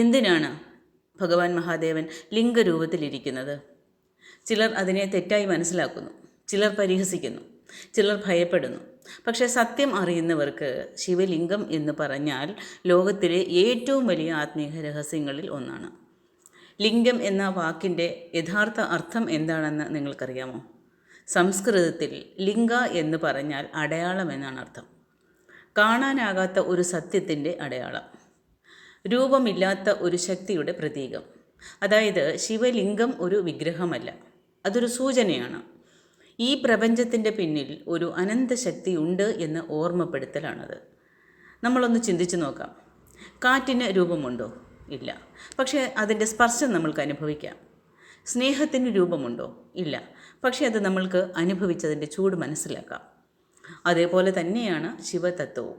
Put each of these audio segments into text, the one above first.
എന്തിനാണ് ഭഗവാൻ മഹാദേവൻ ലിംഗരൂപത്തിലിരിക്കുന്നത്? ചിലർ അതിനെ തെറ്റായി മനസ്സിലാക്കുന്നു, ചിലർ പരിഹസിക്കുന്നു, ചിലർ ഭയപ്പെടുന്നു. പക്ഷേ സത്യം അറിയുന്നവർക്ക് ശിവലിംഗം എന്ന് പറഞ്ഞാൽ ലോകത്തിലെ ഏറ്റവും വലിയ ആത്മീയ രഹസ്യങ്ങളിൽ ഒന്നാണ്. ലിംഗം എന്ന വാക്കിൻ്റെ യഥാർത്ഥ അർത്ഥം എന്താണെന്ന് നിങ്ങൾക്കറിയാമോ? സംസ്കൃതത്തിൽ ലിംഗ എന്ന് പറഞ്ഞാൽ അടയാളം എന്നാണ് അർത്ഥം. കാണാനാകാത്ത ഒരു സത്യത്തിൻ്റെ അടയാളം, രൂപമില്ലാത്ത ഒരു ശക്തിയുടെ പ്രതീകം. അതായത് ശിവലിംഗം ഒരു വിഗ്രഹമല്ല, അതൊരു സൂചനയാണ്. ഈ പ്രപഞ്ചത്തിൻ്റെ പിന്നിൽ ഒരു അനന്തശക്തി ഉണ്ട് എന്ന് ഓർമ്മപ്പെടുത്തലാണത്. നമ്മളൊന്ന് ചിന്തിച്ചു നോക്കാം. കാറ്റിന് രൂപമുണ്ടോ? ഇല്ല. പക്ഷേ അതിൻ്റെ സ്പർശം നമ്മൾക്ക് അനുഭവിക്കാം. സ്നേഹത്തിന് രൂപമുണ്ടോ? ഇല്ല. പക്ഷേ അത് നമ്മൾക്ക് അനുഭവിച്ചതിൻ്റെ ചൂട് മനസ്സിലാക്കാം. അതേപോലെ തന്നെയാണ് ശിവതത്വവും.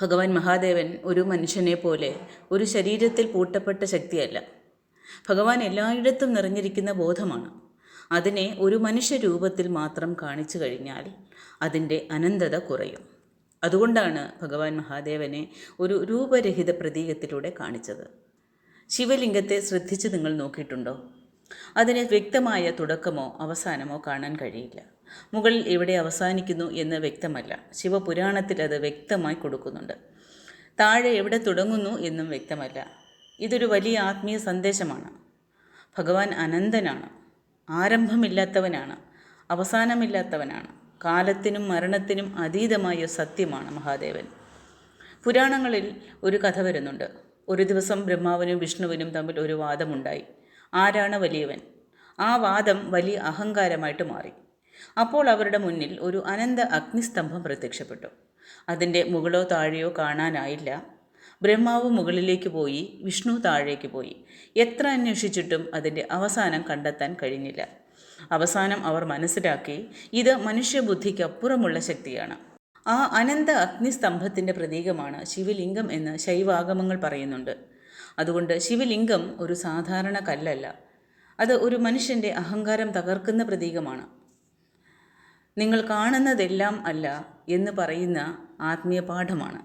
ഭഗവാൻ മഹാദേവൻ ഒരു മനുഷ്യനെ പോലെ ഒരു ശരീരത്തിൽ പൂട്ടപ്പെട്ട ശക്തിയല്ല. ഭഗവാൻ എല്ലായിടത്തും നിറഞ്ഞിരിക്കുന്ന ബോധമാണ്. അതിനെ ഒരു മനുഷ്യരൂപത്തിൽ മാത്രം കാണിച്ചു കഴിഞ്ഞാൽ അതിൻ്റെ അനന്തത കുറയും. അതുകൊണ്ടാണ് ഭഗവാൻ മഹാദേവനെ ഒരു രൂപരഹിത പ്രതീകത്തിലൂടെ കാണിച്ചത്. ശിവലിംഗത്തെ ശ്രദ്ധിച്ച് നിങ്ങൾ നോക്കിയിട്ടുണ്ടോ? അതിന് വ്യക്തമായ തുടക്കമോ അവസാനമോ കാണാൻ കഴിയില്ല. മുകളിൽ എവിടെ അവസാനിക്കുന്നു എന്ന് വ്യക്തമല്ല. ശിവപുരാണത്തിൽ അത് വ്യക്തമായി കൊടുക്കുന്നുണ്ട്. താഴെ എവിടെ തുടങ്ങുന്നു എന്നും വ്യക്തമല്ല. ഇതൊരു വലിയ ആത്മീയ സന്ദേശമാണ്. ഭഗവാൻ അനന്തനാണ്, ആരംഭമില്ലാത്തവനാണ്, അവസാനമില്ലാത്തവനാണ്. കാലത്തിനും മരണത്തിനും അതീതമായ സത്യമാണ് മഹാദേവൻ. പുരാണങ്ങളിൽ ഒരു കഥ വരുന്നുണ്ട്. ഒരു ദിവസം ബ്രഹ്മാവിനും വിഷ്ണുവിനും തമ്മിൽ ഒരു വാദമുണ്ടായി. ആരാണ് വലിയവൻ? ആ വാദം വലിയ അഹങ്കാരമായിട്ട് മാറി. അപ്പോൾ അവരുടെ മുന്നിൽ ഒരു അനന്ത അഗ്നിസ്തംഭം പ്രത്യക്ഷപ്പെട്ടു. അതിൻ്റെ മുകളോ താഴെയോ കാണാനായില്ല. ബ്രഹ്മാവ് മുകളിലേക്ക് പോയി, വിഷ്ണു താഴേക്ക് പോയി. എത്ര അന്വേഷിച്ചിട്ടും അതിൻ്റെ അവസാനം കണ്ടെത്താൻ കഴിഞ്ഞില്ല. അവസാനം അവർ മനസ്സിലാക്കി, ഇത് മനുഷ്യബുദ്ധിക്കപ്പുറമുള്ള ശക്തിയാണ്. ആ അനന്ത അഗ്നിസ്തംഭത്തിൻ്റെ പ്രതീകമാണ് ശിവലിംഗം എന്ന് ശൈവാഗമങ്ങൾ പറയുന്നുണ്ട്. അതുകൊണ്ട് ശിവലിംഗം ഒരു സാധാരണ കല്ലല്ല, അത് ഒരു മനുഷ്യൻ്റെ അഹങ്കാരം തകർക്കുന്ന പ്രതീകമാണ്. നിങ്ങൾ കാണുന്നതെല്ലാം അല്ല എന്ന് പറയുന്ന ആത്മീയ പാഠമാണ്.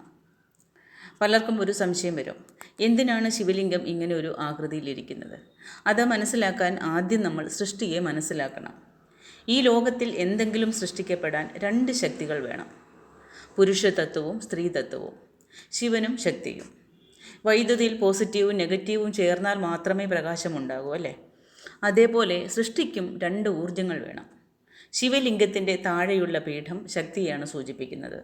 പലർക്കും ഒരു സംശയം വരും, എന്തിനാണ് ശിവലിംഗം ഇങ്ങനെ ഒരു ആകൃതിയിലിരിക്കുന്നത്? അത് മനസ്സിലാക്കാൻ ആദ്യം നമ്മൾ സൃഷ്ടിയെ മനസ്സിലാക്കണം. ഈ ലോകത്തിൽ എന്തെങ്കിലും സൃഷ്ടിക്കപ്പെടാൻ രണ്ട് ശക്തികൾ വേണം, പുരുഷതത്വവും സ്ത്രീതത്വവും, ശിവനും ശക്തിയും. വൈദ്യുതിയിൽ പോസിറ്റീവും നെഗറ്റീവും ചേർന്നാൽ മാത്രമേ പ്രകാശമുണ്ടാകൂ, അല്ലേ? അതേപോലെ സൃഷ്ടിക്കും രണ്ട് ഊർജങ്ങൾ വേണം. ശിവലിംഗത്തിൻ്റെ താഴെയുള്ള പീഠം ശക്തിയാണ് സൂചിപ്പിക്കുന്നത്.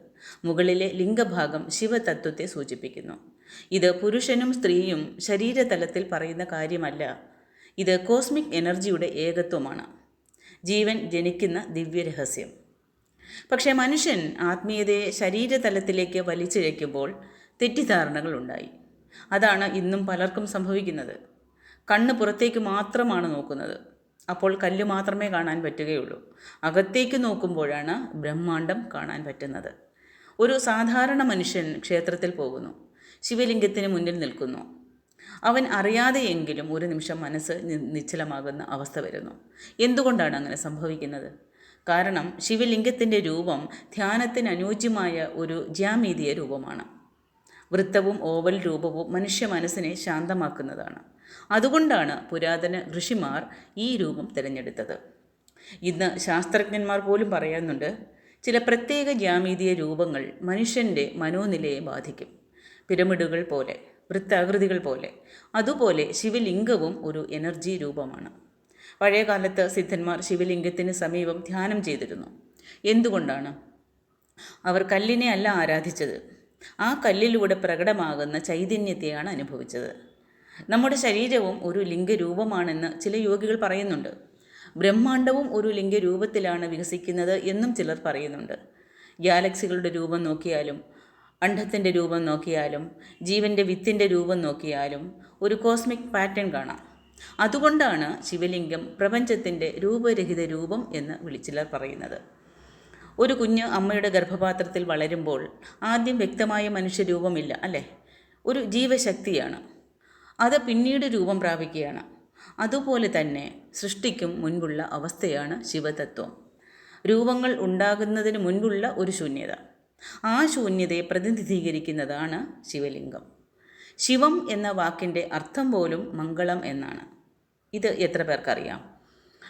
മുകളിലെ ലിംഗഭാഗം ശിവതത്വത്തെ സൂചിപ്പിക്കുന്നു. ഇത് പുരുഷനും സ്ത്രീയും ശരീരതലത്തിൽ പറയുന്ന കാര്യമല്ല. ഇത് കോസ്മിക് എനർജിയുടെ ഏകത്വമാണ്, ജീവൻ ജനിക്കുന്ന ദിവ്യരഹസ്യം. പക്ഷേ മനുഷ്യൻ ആത്മീയതയെ ശരീരതലത്തിലേക്ക് വലിച്ചിഴയ്ക്കുമ്പോൾ തെറ്റിദ്ധാരണകൾ ഉണ്ടായി. അതാണ് ഇന്നും പലർക്കും സംഭവിക്കുന്നത്. കണ്ണ് പുറത്തേക്ക് മാത്രമാണ് നോക്കുന്നത്. അപ്പോൾ കല്ല് മാത്രമേ കാണാൻ പറ്റുകയുള്ളൂ. അകത്തേക്ക് നോക്കുമ്പോഴാണ് ബ്രഹ്മാണ്ടം കാണാൻ പറ്റുന്നത്. ഒരു സാധാരണ മനുഷ്യൻ ക്ഷേത്രത്തിൽ പോകുന്നു, ശിവലിംഗത്തിന് മുന്നിൽ നിൽക്കുന്നു. അവൻ അറിയാതെയെങ്കിലും ഒരു നിമിഷം മനസ്സ് നിശ്ചലമാകുന്ന അവസ്ഥ വരുന്നു. എന്തുകൊണ്ടാണ് അങ്ങനെ സംഭവിക്കുന്നത്? കാരണം ശിവലിംഗത്തിൻ്റെ രൂപം ധ്യാനത്തിന് അനുയോജ്യമായ ഒരു ജ്യാമിതീയ രൂപമാണ്. വൃത്തവും ഓവൽ രൂപവും മനുഷ്യ മനസ്സിനെ ശാന്തമാക്കുന്നതാണ്. അതുകൊണ്ടാണ് പുരാതന ഋഷിമാർ ഈ രൂപം തിരഞ്ഞെടുത്തത്. ഇന്ന് ശാസ്ത്രജ്ഞന്മാർ പോലും പറയുന്നുണ്ട്, ചില പ്രത്യേക ജ്യാമിതീയ രൂപങ്ങൾ മനുഷ്യൻ്റെ മനോനിലയെ ബാധിക്കും. പിരമിഡുകൾ പോലെ, വൃത്താകൃതികൾ പോലെ. അതുപോലെ ശിവലിംഗവും ഒരു എനർജി രൂപമാണ്. പഴയകാലത്ത് സിദ്ധന്മാർ ശിവലിംഗത്തിന് സമീപം ധ്യാനം ചെയ്തിരുന്നു. എന്തുകൊണ്ടാണ്? അവർ കല്ലിനെ അല്ല ആരാധിച്ചത്, ആ കല്ലിലൂടെ പ്രകടമാകുന്ന ചൈതന്യത്തെയാണ് അനുഭവിച്ചത്. നമ്മുടെ ശരീരവും ഒരു ലിംഗരൂപമാണെന്ന് ചില യോഗികൾ പറയുന്നുണ്ട്. ബ്രഹ്മാണ്ടവും ഒരു ലിംഗരൂപത്തിലാണ് വികസിക്കുന്നത് എന്നും ചിലർ പറയുന്നുണ്ട്. ഗാലക്സികളുടെ രൂപം നോക്കിയാലും, അണ്ഡത്തിൻ്റെ രൂപം നോക്കിയാലും, ജീവൻ്റെ വിത്തിൻ്റെ രൂപം നോക്കിയാലും ഒരു കോസ്മിക് പാറ്റേൺ കാണാം. അതുകൊണ്ടാണ് ശിവലിംഗം പ്രപഞ്ചത്തിൻ്റെ രൂപരഹിത രൂപം എന്ന് ചിലർ പറയുന്നത്. ഒരു കുഞ്ഞ് അമ്മയുടെ ഗർഭപാത്രത്തിൽ വളരുമ്പോൾ ആദ്യം വ്യക്തമായ മനുഷ്യരൂപമില്ല, അല്ലേ? ഒരു ജീവശക്തിയാണ്. അത് പിന്നീട് രൂപം പ്രാപിക്കുകയാണ്. അതുപോലെ തന്നെ സൃഷ്ടിക്കും മുൻപുള്ള അവസ്ഥയാണ് ശിവതത്വം. രൂപങ്ങൾ ഉണ്ടാകുന്നതിന് മുൻപുള്ള ഒരു ശൂന്യത. ആ ശൂന്യതയെ പ്രതിനിധീകരിക്കുന്നതാണ് ശിവലിംഗം. ശിവം എന്ന വാക്കിൻ്റെ അർത്ഥം പോലും മംഗളം എന്നാണ്. ഇത് എത്ര പേർക്കറിയാം?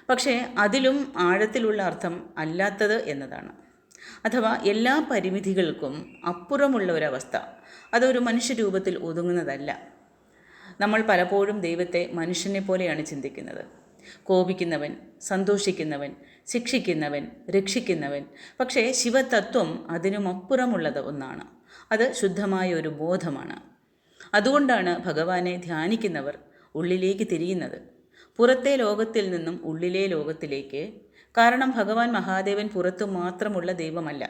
പക്ഷേ അതിലും ആഴത്തിലുള്ള അർത്ഥം അല്ലാത്തത് എന്നതാണ്. അഥവാ എല്ലാ പരിമിതികൾക്കും അപ്പുറമുള്ള ഒരവസ്ഥ. അതൊരു മനുഷ്യരൂപത്തിൽ ഒതുങ്ങുന്നതല്ല. നമ്മൾ പലപ്പോഴും ദൈവത്തെ മനുഷ്യനെ പോലെയാണ് ചിന്തിക്കുന്നത്. കോപിക്കുന്നവൻ, സന്തോഷിക്കുന്നവൻ, ശിക്ഷിക്കുന്നവൻ, രക്ഷിക്കുന്നവൻ. പക്ഷേ ശിവതത്വം അതിനുമപ്പുറമുള്ളത് ഒന്നാണ്. അത് ശുദ്ധമായ ഒരു ബോധമാണ്. അതുകൊണ്ടാണ് ഭഗവാനെ ധ്യാനിക്കുന്നവർ ഉള്ളിലേക്ക് തിരിയുന്നത്, പുറത്തെ ലോകത്തിൽ നിന്നും ഉള്ളിലെ ലോകത്തിലേക്ക്. കാരണം ഭഗവാൻ മഹാദേവൻ പുറത്തു മാത്രമുള്ള ദൈവമല്ല,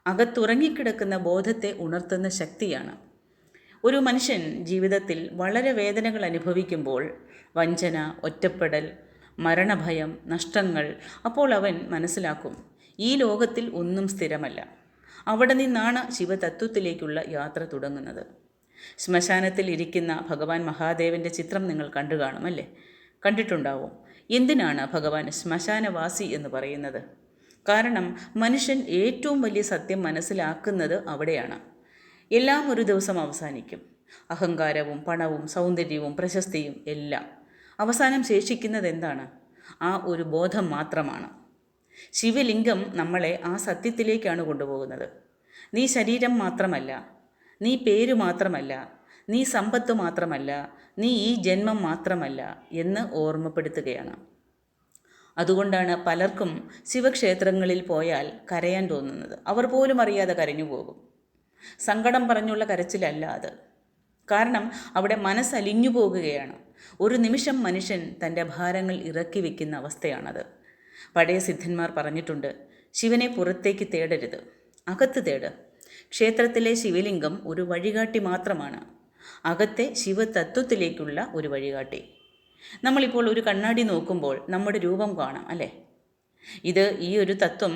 അകത്തുറങ്ങിക്കിടക്കുന്ന ബോധത്തെ ഉണർത്തുന്ന ശക്തിയാണ്. ഒരു മനുഷ്യൻ ജീവിതത്തിൽ വളരെ വേദനകൾ അനുഭവിക്കുമ്പോൾ, വഞ്ചന, ഒറ്റപ്പെടൽ, മരണഭയം, നഷ്ടങ്ങൾ, അപ്പോൾ അവൻ മനസ്സിലാക്കും ഈ ലോകത്തിൽ ഒന്നും സ്ഥിരമല്ല. അവിടെ നിന്നാണ് ശിവതത്വത്തിലേക്കുള്ള യാത്ര തുടങ്ങുന്നത്. ശ്മശാനത്തിൽ ഇരിക്കുന്ന ഭഗവാൻ മഹാദേവൻ്റെ ചിത്രം നിങ്ങൾ കണ്ടു കാണും അല്ലേ? കണ്ടിട്ടുണ്ടാവും. എന്തിനാണ് ഭഗവാൻ ശ്മശാനവാസി എന്ന് പറയുന്നത്? കാരണം മനുഷ്യൻ ഏറ്റവും വലിയ സത്യം മനസ്സിലാക്കുന്നത് അവിടെയാണ്. എല്ലാം ഒരു ദിവസം അവസാനിക്കും. അഹങ്കാരവും പണവും സൗന്ദര്യവും പ്രശസ്തിയും എല്ലാം. അവസാനം ശേഷിക്കുന്നത് എന്താണ്? ആ ഒരു ബോധം മാത്രമാണ്. ശിവലിംഗം നമ്മളെ ആ സത്യത്തിലേക്കാണ് കൊണ്ടുപോകുന്നത്. നീ ശരീരം മാത്രമല്ല, നീ പേര് മാത്രമല്ല, നീ സമ്പത്ത് മാത്രമല്ല, നീ ഈ ജന്മം മാത്രമല്ല എന്ന് ഓർമ്മപ്പെടുത്തുകയാണ്. അതുകൊണ്ടാണ് പലർക്കും ശിവക്ഷേത്രങ്ങളിൽ പോയാൽ കരയാൻ തോന്നുന്നത്. അവർ പോലും അറിയാതെ കരഞ്ഞു പോകും. സങ്കടം പറഞ്ഞുള്ള കരച്ചിലല്ല അത്. കാരണം അവിടെ മനസ്സലിഞ്ഞു പോകുകയാണ്. ഒരു നിമിഷം മനുഷ്യൻ തൻ്റെ ഭാരങ്ങൾ ഇറക്കി വയ്ക്കുന്ന അവസ്ഥയാണത്. പഴയ സിദ്ധന്മാർ പറഞ്ഞിട്ടുണ്ട്, ശിവനെ പുറത്തേക്ക് തേടരുത്, അകത്ത് തേട്. ക്ഷേത്രത്തിലെ ശിവലിംഗം ഒരു വഴികാട്ടി മാത്രമാണ്, അകത്തെ ശിവതത്വത്തിലേക്കുള്ള ഒരു വഴികാട്ടി. നമ്മളിപ്പോൾ ഒരു കണ്ണാടി നോക്കുമ്പോൾ നമ്മുടെ രൂപം കാണാം അല്ലേ? ഈ ഒരു തത്വം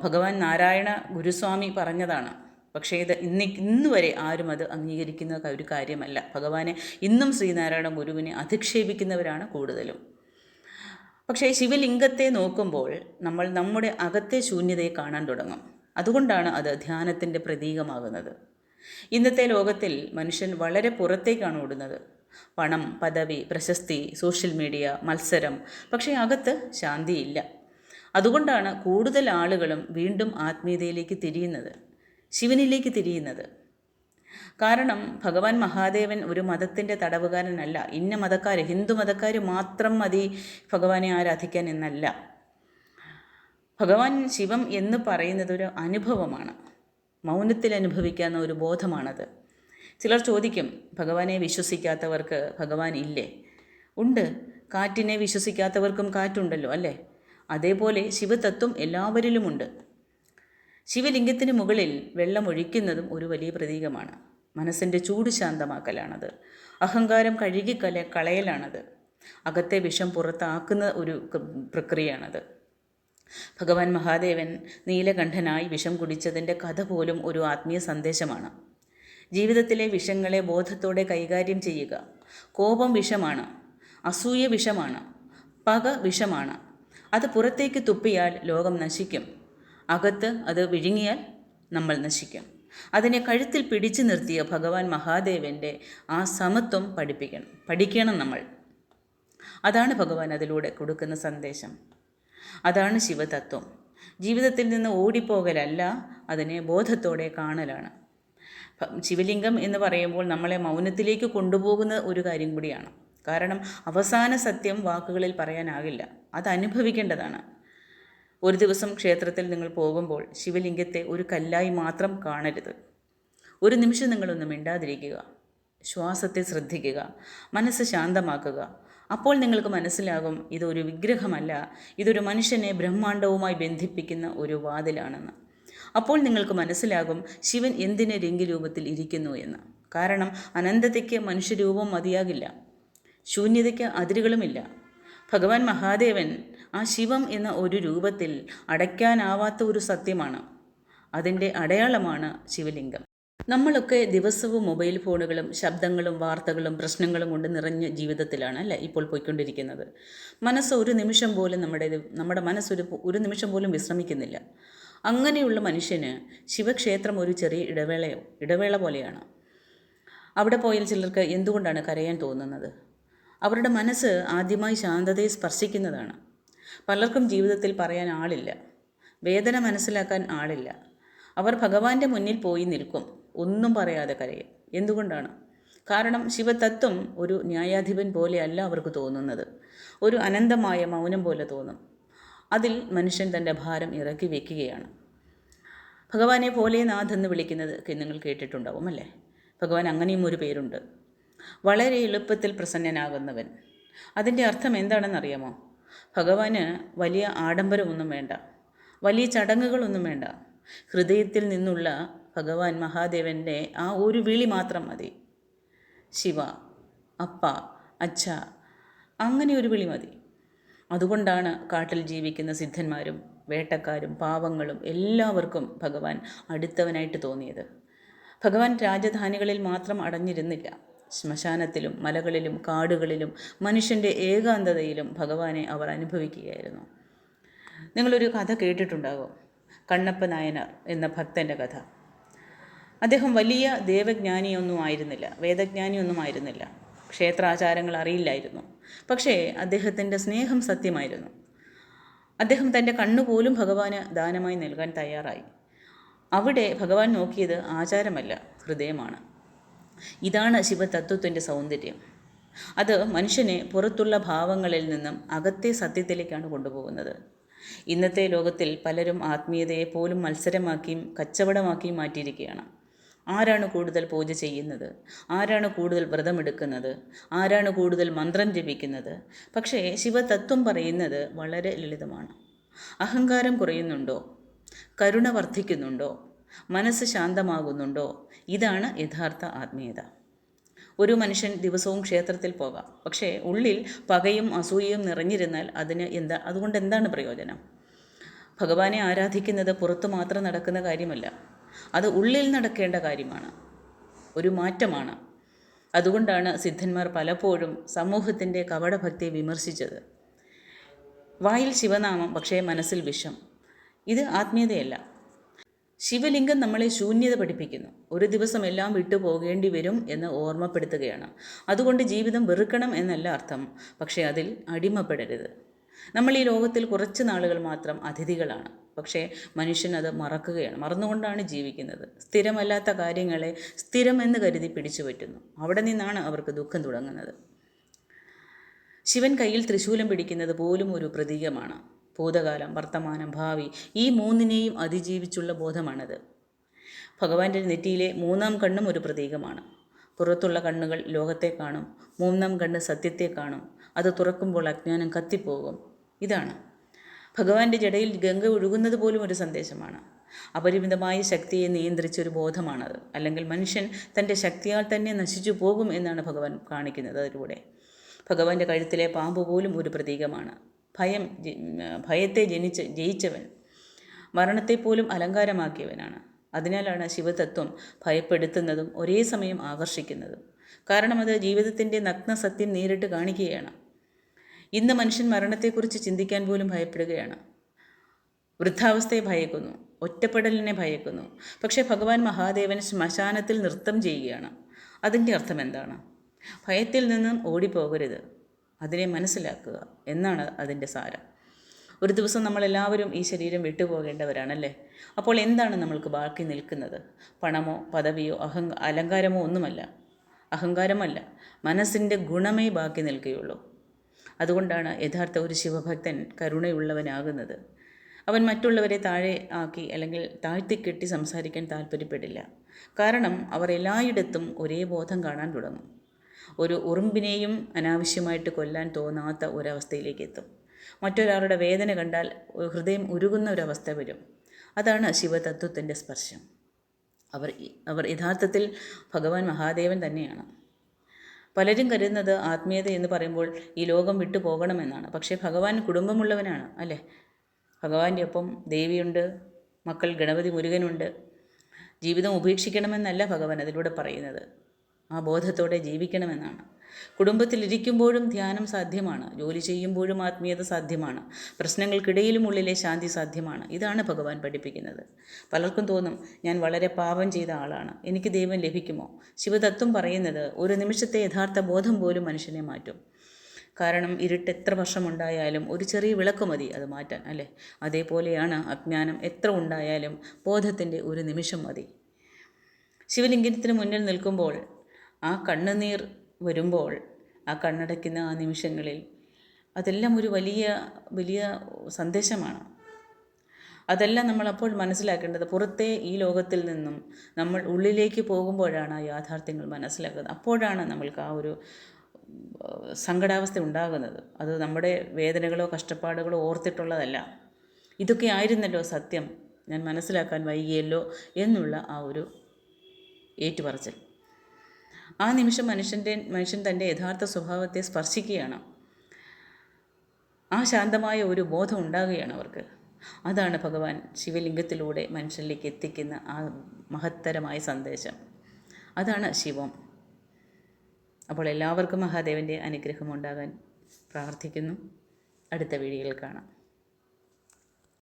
ഭഗവാൻ നാരായണ ഗുരുസ്വാമി പറഞ്ഞതാണ്. പക്ഷേ ഇത് ഇന്ന് വരെ ആരും അത് അംഗീകരിക്കുന്ന ഒരു കാര്യമല്ല. ഭഗവാനെ ഇന്നും ശ്രീനാരായണ ഗുരുവിനെ അധിക്ഷേപിക്കുന്നവരാണ് കൂടുതലും. പക്ഷേ ശിവലിംഗത്തെ നോക്കുമ്പോൾ നമ്മൾ നമ്മുടെ അകത്തെ ശൂന്യതയെ കാണാൻ തുടങ്ങും. അതുകൊണ്ടാണ് അത് ധ്യാനത്തിൻ്റെ പ്രതീകമാകുന്നത്. ഇന്നത്തെ ലോകത്തിൽ മനുഷ്യൻ വളരെ പുറത്തേക്കാണ് ഓടുന്നത്. പണം, പദവി, പ്രശസ്തി, സോഷ്യൽ മീഡിയ, മത്സരം. പക്ഷേ അകത്ത് ശാന്തിയില്ല. അതുകൊണ്ടാണ് കൂടുതൽ ആളുകളും വീണ്ടും ആത്മീയതയിലേക്ക് തിരിയുന്നത്, ശിവനിലേക്ക് തിരിയുന്നത്. കാരണം ഭഗവാൻ മഹാദേവൻ ഒരു മതത്തിൻ്റെ തടവുകാരനല്ല. ഇന്ന മതക്കാർ, ഹിന്ദു മതക്കാർ മാത്രം മതി ഭഗവാനെ ആരാധിക്കാൻ എന്നല്ല. ഭഗവാൻ ശിവം എന്ന് പറയുന്നത് ഒരു അനുഭവമാണ്, മൗനത്തിൽ അനുഭവിക്കാവുന്ന ഒരു ബോധമാണത്. ചിലർ ചോദിക്കും, ഭഗവാനെ വിശ്വസിക്കാത്തവർക്ക് ഭഗവാൻ ഇല്ലേ? ഉണ്ട്. കാറ്റിനെ വിശ്വസിക്കാത്തവർക്കും കാറ്റുണ്ടല്ലോ അല്ലേ? അതേപോലെ ശിവതത്വം എല്ലാവരിലുമുണ്ട്. ശിവലിംഗത്തിന് മുകളിൽ വെള്ളമൊഴിക്കുന്നതും ഒരു വലിയ പ്രതീകമാണ്. മനസ്സിൻ്റെ ചൂട് ശാന്തമാക്കലാണത്. അഹങ്കാരം കളയലാണത്. അകത്തെ വിഷം പുറത്താക്കുന്ന ഒരു പ്രക്രിയയാണത്. ഭഗവാൻ മഹാദേവൻ നീലകണ്ഠനായി വിഷം കുടിച്ചതിൻ്റെ കഥ പോലും ഒരു ആത്മീയ സന്ദേശമാണ്. ജീവിതത്തിലെ വിഷങ്ങളെ ബോധത്തോടെ കൈകാര്യം ചെയ്യുക. കോപം വിഷമാണ്, അസൂയ വിഷമാണ്, പക വിഷമാണ്. അത് പുറത്തേക്ക് തുപ്പിയാൽ ലോകം നശിക്കും. അകത്ത് അത് വിഴുങ്ങിയാൽ നമ്മൾ നശിക്കും. അതിനെ കഴുത്തിൽ പിടിച്ചു നിർത്തിയ ഭഗവാൻ മഹാദേവൻ്റെ ആ സമത്വം പഠിക്കണം നമ്മൾ. അതാണ് ഭഗവാൻ അതിലൂടെ കൊടുക്കുന്ന സന്ദേശം. അതാണ് ശിവതത്വം. ജീവിതത്തിൽ നിന്ന് ഓടിപ്പോകലല്ല, അതിനെ ബോധത്തോടെ കാണലാണ്. ശിവലിംഗം എന്ന് പറയുമ്പോൾ നമ്മളെ മൗനത്തിലേക്ക് കൊണ്ടുപോകുന്ന ഒരു കാര്യം കൂടിയാണ്. കാരണം അവസാന സത്യം വാക്കുകളിൽ പറയാനാകില്ല, അത് അനുഭവിക്കേണ്ടതാണ്. ഒരു ദിവസം ക്ഷേത്രത്തിൽ നിങ്ങൾ പോകുമ്പോൾ ശിവലിംഗത്തെ ഒരു കല്ലായി മാത്രം കാണരുത്. ഒരു നിമിഷം നിങ്ങളൊന്ന് മിണ്ടാതിരിക്കുക, ശ്വാസത്തെ ശ്രദ്ധിക്കുക, മനസ്സ് ശാന്തമാക്കുക. അപ്പോൾ നിങ്ങൾക്ക് മനസ്സിലാകും ഇതൊരു വിഗ്രഹമല്ല, ഇതൊരു മനുഷ്യനെ ബ്രഹ്മാണ്ടവുമായി ബന്ധിപ്പിക്കുന്ന ഒരു വാതിലാണെന്ന്. അപ്പോൾ നിങ്ങൾക്ക് മനസ്സിലാകും ശിവൻ എന്തിന് രംഗരൂപത്തിൽ ഇരിക്കുന്നു എന്ന്. കാരണം അനന്തതയ്ക്ക് മനുഷ്യരൂപം മതിയാകില്ല, ശൂന്യതയ്ക്ക് അതിരുകളുമില്ല. ഭഗവാൻ മഹാദേവൻ ആ ശിവം എന്ന ഒരു രൂപത്തിൽ അടയ്ക്കാനാവാത്ത ഒരു സത്യമാണ്. അതിൻ്റെ അടയാളമാണ് ശിവലിംഗം. നമ്മളൊക്കെ ദിവസവും മൊബൈൽ ഫോണുകളും ശബ്ദങ്ങളും വാർത്തകളും പ്രശ്നങ്ങളും കൊണ്ട് നിറഞ്ഞ ജീവിതത്തിലാണ് അല്ലേ ഇപ്പോൾ പോയിക്കൊണ്ടിരിക്കുന്നത്. മനസ്സ് ഒരു നിമിഷം പോലും നമ്മുടെ മനസ്സൊരു ഒരു നിമിഷം പോലും വിശ്രമിക്കുന്നില്ല. അങ്ങനെയുള്ള മനുഷ്യന് ശിവക്ഷേത്രം ഒരു ചെറിയ ഇടവേള പോലെയാണ്. അവിടെ പോയാൽ ചിലർക്ക് എന്തുകൊണ്ടാണ് കരയാൻ തോന്നുന്നത്? അവരുടെ മനസ്സ് ആദ്യമായി ശാന്തതയെ സ്പർശിക്കുന്നതാണ്. പലർക്കും ജീവിതത്തിൽ പറയാൻ ആളില്ല, വേദന മനസ്സിലാക്കാൻ ആളില്ല. അവർ ഭഗവാന്റെ മുന്നിൽ പോയി നിൽക്കും, ഒന്നും പറയാതെ കരയും. എന്തുകൊണ്ടാണ്? കാരണം ശിവതത്വം ഒരു ന്യായാധിപൻ പോലെയല്ല അവർക്ക് തോന്നുന്നത്. ഒരു അനന്തമായ മൗനം പോലെ തോന്നും. അതിൽ മനുഷ്യൻ തൻ്റെ ഭാരം ഇറക്കി വയ്ക്കുകയാണ്. ഭഗവാനെ ഭോലേനാഥ് എന്ന് വിളിക്കുന്നത് നിങ്ങൾ കേട്ടിട്ടുണ്ടാവും അല്ലേ? ഭഗവാൻ അങ്ങനെയും ഒരു പേരുണ്ട്. വളരെ എളുപ്പത്തിൽ പ്രസന്നനാകുന്നവൻ. അതിൻ്റെ അർത്ഥം എന്താണെന്നറിയാമോ? ഭഗവാന് വലിയ ആഡംബരമൊന്നും വേണ്ട, വലിയ ചടങ്ങുകളൊന്നും വേണ്ട. ഹൃദയത്തിൽ നിന്നുള്ള ഭഗവാൻ മഹാദേവൻ്റെ ആ ഒരു വിളി മാത്രം മതി. ശിവ, അപ്പ, അച്ഛ, അങ്ങനെ ഒരു വിളി മതി. അതുകൊണ്ടാണ് കാട്ടിൽ ജീവിക്കുന്ന സിദ്ധന്മാരും വേട്ടക്കാരും പാവങ്ങളും എല്ലാവർക്കും ഭഗവാൻ അടുത്തവനായിട്ട് തോന്നിയത്. ഭഗവാൻ രാജധാനികളിൽ മാത്രം അടഞ്ഞിരുന്നില്ല. ശ്മശാനത്തിലും മലകളിലും കാടുകളിലും മനുഷ്യൻ്റെ ഏകാന്തതയിലും ഭഗവാനെ അവർ അനുഭവിക്കുകയായിരുന്നു. നിങ്ങളൊരു കഥ കേട്ടിട്ടുണ്ടാകും, കണ്ണപ്പ നായനാർ എന്ന ഭക്തൻ്റെ കഥ. അദ്ദേഹം വലിയ ദേവജ്ഞാനിയൊന്നും ആയിരുന്നില്ല, വേദജ്ഞാനിയൊന്നും ആയിരുന്നില്ല, ക്ഷേത്രാചാരങ്ങൾ അറിയില്ലായിരുന്നു. പക്ഷേ അദ്ദേഹത്തിൻ്റെ സ്നേഹം സത്യമായിരുന്നു. അദ്ദേഹം തൻ്റെ കണ്ണുപോലും ഭഗവാന് ദാനമായി നൽകാൻ തയ്യാറായി. അവിടെ ഭഗവാൻ നോക്കിയത് ആചാരമല്ല, ഹൃദയമാണ്. ഇതാണ് ശിവതത്വത്തിൻ്റെ സൗന്ദര്യം. അത് മനുഷ്യനെ പുറത്തുള്ള ഭാവങ്ങളിൽ നിന്നും അകത്തെ സത്യത്തിലേക്കാണ് കൊണ്ടുപോകുന്നത്. ഇന്നത്തെ ലോകത്തിൽ പലരും ആത്മീയതയെ പോലും മത്സരമാക്കിയും കച്ചവടമാക്കിയും മാറ്റിയിരിക്കുകയാണ്. ആരാണ് കൂടുതൽ പൂജ ചെയ്യുന്നത്, ആരാണ് കൂടുതൽ വ്രതമെടുക്കുന്നത്, ആരാണ് കൂടുതൽ മന്ത്രം ജപിക്കുന്നത്. പക്ഷേ ശിവതത്വം പറയുന്നത് വളരെ ലളിതമാണ്. അഹങ്കാരം കുറയുന്നുണ്ടോ? കരുണ വർദ്ധിക്കുന്നുണ്ടോ? മനസ്സ് ശാന്തമാകുന്നുണ്ടോ? ഇതാണ് യഥാർത്ഥ ആത്മീയത. ഒരു മനുഷ്യൻ ദിവസവും ക്ഷേത്രത്തിൽ പോകാം, പക്ഷേ ഉള്ളിൽ പകയും അസൂയയും നിറഞ്ഞിരുന്നാൽ അതുകൊണ്ട് എന്താണ് പ്രയോജനം? ഭഗവാനെ ആരാധിക്കുന്നത് പുറത്തു മാത്രം നടക്കുന്ന കാര്യമല്ല, അത് ഉള്ളിൽ നടക്കേണ്ട കാര്യമാണ്, ഒരു മാറ്റമാണ്. അതുകൊണ്ടാണ് സിദ്ധന്മാർ പലപ്പോഴും സമൂഹത്തിൻ്റെ കപടഭക്തിയെ വിമർശിച്ചത്. വായിൽ ശിവനാമം, പക്ഷേ മനസ്സിൽ വിഷം. ഇത് ആത്മീയതയല്ല. ശിവലിംഗം നമ്മളെ ശൂന്യത പഠിപ്പിക്കുന്നു. ഒരു ദിവസം എല്ലാം വിട്ടു പോകേണ്ടി വരും എന്ന് ഓർമ്മപ്പെടുത്തുകയാണ്. അതുകൊണ്ട് ജീവിതം വെറുക്കണം എന്നല്ല അർത്ഥം, പക്ഷേ അതിൽ അടിമപ്പെടരുത്. നമ്മൾ ഈ ലോകത്തിൽ കുറച്ച് നാളുകൾ മാത്രം അതിഥികളാണ്. പക്ഷേ മനുഷ്യൻ അത് മറന്നുകൊണ്ടാണ് ജീവിക്കുന്നത്. സ്ഥിരമല്ലാത്ത കാര്യങ്ങളെ സ്ഥിരമെന്ന് കരുതി പിടിച്ചു പറ്റുന്നു. അവിടെ നിന്നാണ് അവർക്ക് ദുഃഖം തുടങ്ങുന്നത്. ശിവൻ കയ്യിൽ ത്രിശൂലം പിടിക്കുന്നത് പോലും ഒരു പ്രതീകമാണ്. ഭൂതകാലം, വർത്തമാനം, ഭാവി, ഈ മൂന്നിനെയും അതിജീവിച്ചുള്ള ബോധമാണത്. ഭഗവാന്റെ നെറ്റിയിലെ മൂന്നാം കണ്ണും ഒരു പ്രതീകമാണ്. പുറത്തുള്ള കണ്ണുകൾ ലോകത്തെ കാണും, മൂന്നാം കണ്ണ് സത്യത്തെ കാണും. അത് തുറക്കുമ്പോൾ അജ്ഞാനം കത്തിപ്പോകും. ഇതാണ് ഭഗവാന്റെ ജടയിൽ ഗംഗ ഒഴുകുന്നത് പോലും ഒരു സന്ദേശമാണ്. അപരിമിതമായ ശക്തിയെ നിയന്ത്രിച്ചൊരു ബോധമാണത്. അല്ലെങ്കിൽ മനുഷ്യൻ തൻ്റെ ശക്തിയാൽ തന്നെ നശിച്ചു പോകും എന്നാണ് ഭഗവാൻ കാണിക്കുന്നത്. അതിലൂടെ ഭഗവാന്റെ കഴുത്തിലെ പാമ്പ് പോലും ഒരു പ്രതീകമാണ്. ഭയത്തെ ജയിച്ചവൻ, മരണത്തെപ്പോലും അലങ്കാരമാക്കിയവനാണ്. അതിനാലാണ് ശിവതത്വം ഭയപ്പെടുത്തുന്നതും ഒരേ സമയം ആകർഷിക്കുന്നതും. കാരണം അത് ജീവിതത്തിൻ്റെ നഗ്ന സത്യം നേരിട്ട് കാണിക്കുകയാണ്. ഇന്ന് മനുഷ്യൻ മരണത്തെക്കുറിച്ച് ചിന്തിക്കാൻ പോലും ഭയപ്പെടുകയാണ്. വൃദ്ധാവസ്ഥയെ ഭയക്കുന്നു, ഒറ്റപ്പെടലിനെ ഭയക്കുന്നു. പക്ഷേ ഭഗവാൻ മഹാദേവൻ ശ്മശാനത്തിൽ നൃത്തം ചെയ്യുകയാണ്. അതിൻ്റെ അർത്ഥം എന്താണ്? ഭയത്തിൽ നിന്നും ഓടിപ്പോകരുത്, അതിനെ മനസ്സിലാക്കുക എന്നാണ് അതിൻ്റെ സാരം. ഒരു ദിവസം നമ്മളെല്ലാവരും ഈ ശരീരം വിട്ടുപോകേണ്ടവരാണല്ലേ? അപ്പോൾ എന്താണ് നമ്മൾക്ക് ബാക്കി നിൽക്കുന്നത്? പണമോ പദവിയോ അലങ്കാരമോ ഒന്നുമല്ല, അഹങ്കാരമല്ല, മനസ്സിൻ്റെ ഗുണമേ ബാക്കി നിൽക്കുകയുള്ളൂ. അതുകൊണ്ടാണ് യഥാർത്ഥ ഒരു ശിവഭക്തൻ കരുണയുള്ളവനാകുന്നത്. അവൻ മറ്റുള്ളവരെ താഴെ ആക്കി അല്ലെങ്കിൽ താഴ്ത്തിക്കെട്ടി സംസാരിക്കാൻ താല്പര്യപ്പെടില്ല. കാരണം അവർ എല്ലായിടത്തും ഒരേ ബോധം കാണാൻ തുടങ്ങും. ഒരു ഉറുമ്പിനെയും അനാവശ്യമായിട്ട് കൊല്ലാൻ തോന്നാത്ത ഒരവസ്ഥയിലേക്ക് എത്തും. മറ്റൊരാളുടെ വേദന കണ്ടാൽ ഹൃദയം ഉരുകുന്ന ഒരവസ്ഥ വരും. അതാണ് ശിവതത്വത്തിൻ്റെ സ്പർശം. അവർ യഥാർത്ഥത്തിൽ ഭഗവാൻ മഹാദേവൻ തന്നെയാണ്. പലരും കരുതുന്നത് ആത്മീയത എന്ന് പറയുമ്പോൾ ഈ ലോകം വിട്ടു പോകണമെന്നാണ്. പക്ഷേ ഭഗവാൻ കുടുംബമുള്ളവനാണ് അല്ലേ? ഭഗവാന്റെ ഒപ്പം ദേവിയുണ്ട്, മക്കൾ ഗണപതി മുരുകനുണ്ട്. ജീവിതം ഉപേക്ഷിക്കണമെന്നല്ല ഭഗവാൻ അതിലൂടെ പറയുന്നത്, ആ ബോധത്തോടെ ജീവിക്കണമെന്നാണ്. കുടുംബത്തിലിരിക്കുമ്പോഴും ധ്യാനം സാധ്യമാണ്, ജോലി ചെയ്യുമ്പോഴും ആത്മീയത സാധ്യമാണ്, പ്രശ്നങ്ങൾക്കിടയിലും ഉള്ളിലെ ശാന്തി സാധ്യമാണ്. ഇതാണ് ഭഗവാൻ പഠിപ്പിക്കുന്നത്. പലർക്കും തോന്നും, ഞാൻ വളരെ പാപം ചെയ്ത ആളാണ്, എനിക്ക് ദൈവം ലഭിക്കുമോ? ശിവതത്വം പറയുന്നത് ഒരു നിമിഷത്തെ യഥാർത്ഥ ബോധം പോലും മനുഷ്യനെ മാറ്റും. കാരണം ഇരുട്ട് എത്ര വർഷമുണ്ടായാലും ഒരു ചെറിയ വിളക്ക് മതി അത് മാറ്റാൻ, അല്ലേ? അതേപോലെയാണ് അജ്ഞാനം എത്ര ഉണ്ടായാലും ബോധത്തിൻ്റെ ഒരു നിമിഷം മതി. ശിവലിംഗത്തിന് മുന്നിൽ നിൽക്കുമ്പോൾ ആ കണ്ണുനീർ വരുമ്പോൾ, ആ കണ്ണടയ്ക്കുന്ന ആ നിമിഷങ്ങളിൽ അതെല്ലാം ഒരു വലിയ വലിയ സന്ദേശമാണ്. അതെല്ലാം നമ്മളപ്പോൾ മനസ്സിലാക്കേണ്ടത് പുറത്തെ ഈ ലോകത്തിൽ നിന്നും നമ്മൾ ഉള്ളിലേക്ക് പോകുമ്പോഴാണ് ആ യാഥാർത്ഥ്യങ്ങൾ മനസ്സിലാക്കുന്നത്. അപ്പോഴാണ് നമ്മൾക്ക് ആ ഒരു സങ്കടാവസ്ഥ ഉണ്ടാകുന്നത്. അത് നമ്മുടെ വേദനകളോ കഷ്ടപ്പാടുകളോ ഓർത്തിട്ടുള്ളതല്ല. ഇതൊക്കെ ആയിരുന്നല്ലോ സത്യം, ഞാൻ മനസ്സിലാക്കാൻ വൈകിയല്ലോ എന്നുള്ള ആ ഒരു ഏറ്റുപറച്ചിൽ. ആ നിമിഷം മനുഷ്യൻ തൻ്റെ യഥാർത്ഥ സ്വഭാവത്തെ സ്പർശിക്കുകയാണ്. ആ ശാന്തമായ ഒരു ബോധം ഉണ്ടാകുകയാണ് അവർക്ക്. അതാണ് ഭഗവാൻ ശിവലിംഗത്തിലൂടെ മനുഷ്യരിലേക്ക് എത്തിക്കുന്ന ആ മഹത്തരമായ സന്ദേശം. അതാണ് ശിവം. അപ്പോൾ എല്ലാവർക്കും മഹാദേവൻ്റെ അനുഗ്രഹം ഉണ്ടാകാൻ പ്രാർത്ഥിക്കുന്നു. അടുത്ത വീഡിയോയിൽ കാണാം.